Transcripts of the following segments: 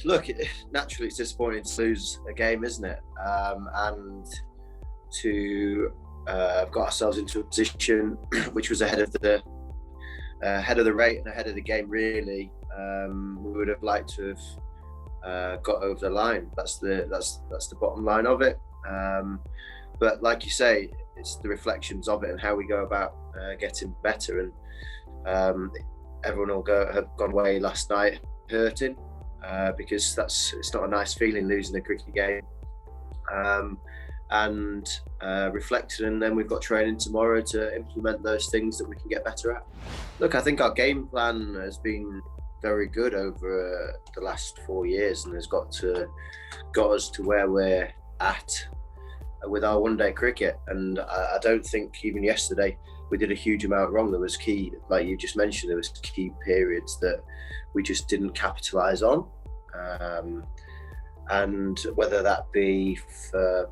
Look, naturally it's disappointing to lose a game, isn't it? And to have got ourselves into a position which was ahead of the rate and ahead of the game. Really, we would have liked to have got over the line. That's the bottom line of it. But like you say, it's the reflections of it and how we go about getting better. And everyone will have gone away last night hurting because it's not a nice feeling losing a cricket game. And reflected, and then we've got training tomorrow to implement those things that we can get better at. Look, I think our game plan has been very good over the last 4 years and has got us to where we're at with our one-day cricket. And I don't think even yesterday we did a huge amount wrong. There was key, like you just mentioned, there was key periods that we just didn't capitalise on. And whether that be for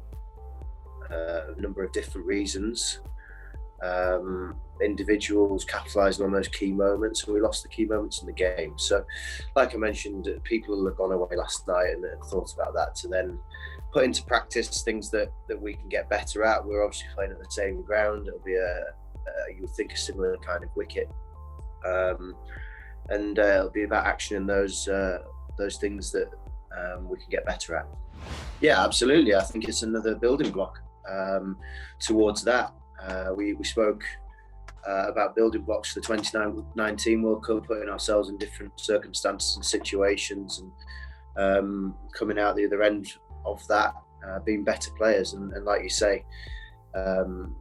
a number of different reasons, individuals capitalising on those key moments, and we lost the key moments in the game. So like I mentioned, people have gone away last night and thought about that to then put into practice things that we can get better at. We're obviously playing at the same ground. It'll be you would think a similar kind of wicket, and it'll be about actioning those things that we can get better at. Yeah, absolutely. I think it's another building block towards that. We spoke about building blocks for the 2019 World Cup, putting ourselves in different circumstances and situations, and coming out the other end of that, being better players. And like you say,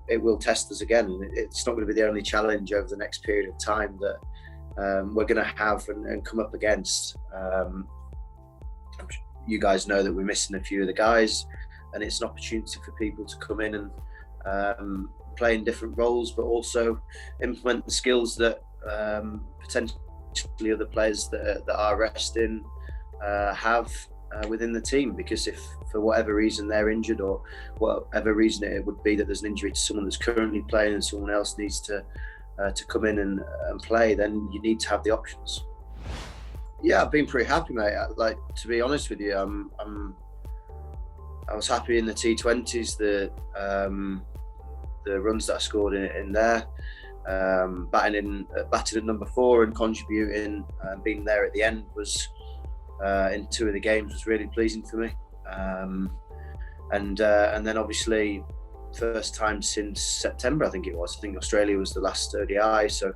it will test us again. It's not going to be the only challenge over the next period of time that we're going to have and come up against. You guys know that we're missing a few of the guys, and it's an opportunity for people to come in and play in different roles, but also implement the skills that potentially other players that are resting have within the team. Because if for whatever reason they're injured, or whatever reason it would be that there's an injury to someone that's currently playing and someone else needs to come in and play, then you need to have the options. Yeah, I've been pretty happy, mate. Like, to be honest with you, I was happy in the T20s, the runs that I scored in there, batting at number 4 and contributing, being there at the end was in 2 of the games was really pleasing for me. And then obviously first time since September, I think it was. I think Australia was the last ODI, so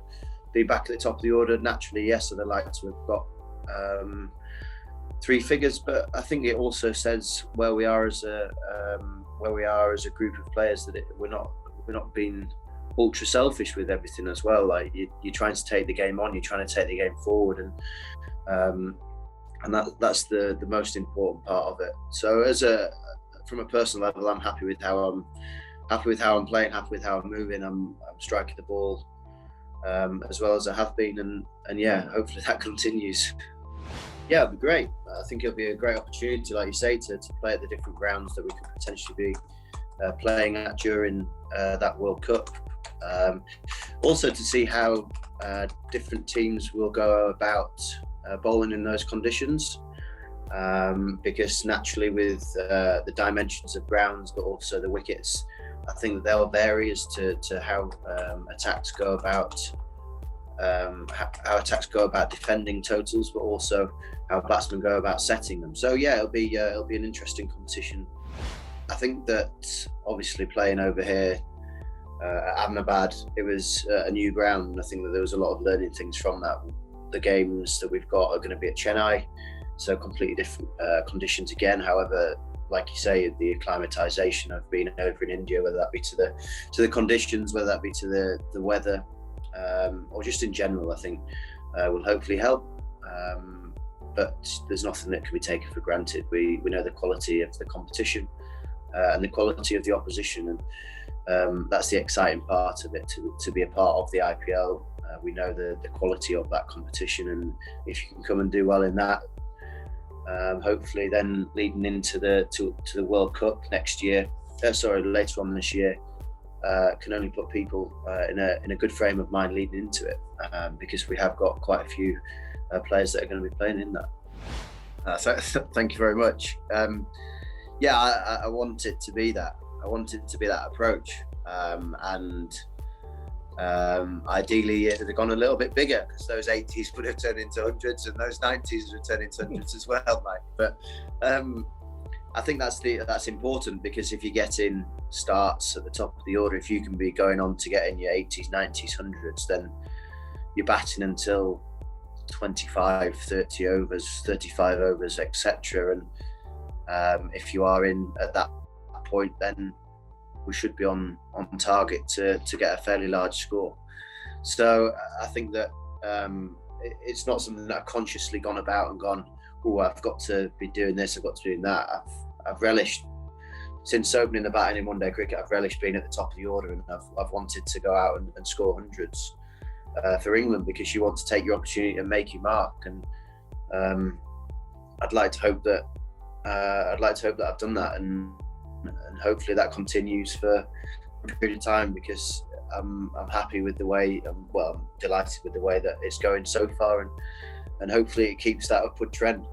being back at the top of the order, naturally, yes, I'd like to have got 3 figures, but I think it also says where we are as a group of players, that we're not being ultra selfish with everything as well. Like you're trying to take the game on, you're trying to take the game forward, and that's the most important part of it. So from a personal level, I'm happy with how I'm playing, happy with how I'm moving. I'm striking the ball as well as I have been, and yeah, hopefully that continues. Yeah, it'd be great. I think it'll be a great opportunity, like you say, to play at the different grounds that we could potentially be playing at during that World Cup. Also to see how different teams will go about bowling in those conditions, because naturally with the dimensions of grounds, but also the wickets, I think that they'll vary as to how attacks go about defending totals, but also how batsmen go about setting them. So yeah, it'll be an interesting competition. I think that obviously playing over here at Ahmedabad, it was a new ground, and I think that there was a lot of learning things from that. The games that we've got are going to be at Chennai, so completely different conditions again. However, like you say, the acclimatization of being over in India, whether that be to the conditions, whether that be to the weather, or just in general, I think will hopefully help. But there's nothing that can be taken for granted. We know the quality of the competition and the quality of the opposition, and that's the exciting part of it, to be a part of the IPL. We know the quality of that competition, and if you can come and do well in that, hopefully then leading into the World Cup next year, later on this year, can only put people in a good frame of mind leading into it, because we have got quite a few players that are going to be playing in that. Thank you very much. Yeah, I want it to be that. I want it to be that approach, and ideally it had gone a little bit bigger, because those 80s would have turned into hundreds, and those 90s would turn into hundreds as well, mate. But I think that's important, because if you're getting starts at the top of the order, if you can be going on to get in your 80s, 90s, 100s, then you're batting until 25, 30 overs, 35 overs, etc. And if you are in at that point, then we should be on target to get a fairly large score. So I think that it's not something that I've consciously gone about and gone, oh, I've got to be doing this, I've got to be doing that. I've relished, since opening the batting in one-day cricket, I've relished being at the top of the order, and I've wanted to go out and score hundreds for England, because you want to take your opportunity and make your mark. And I'd like to hope that I've done that, and hopefully that continues for a period of time, because I'm happy with the way, I'm delighted with the way that it's going so far, and hopefully it keeps that upward trend.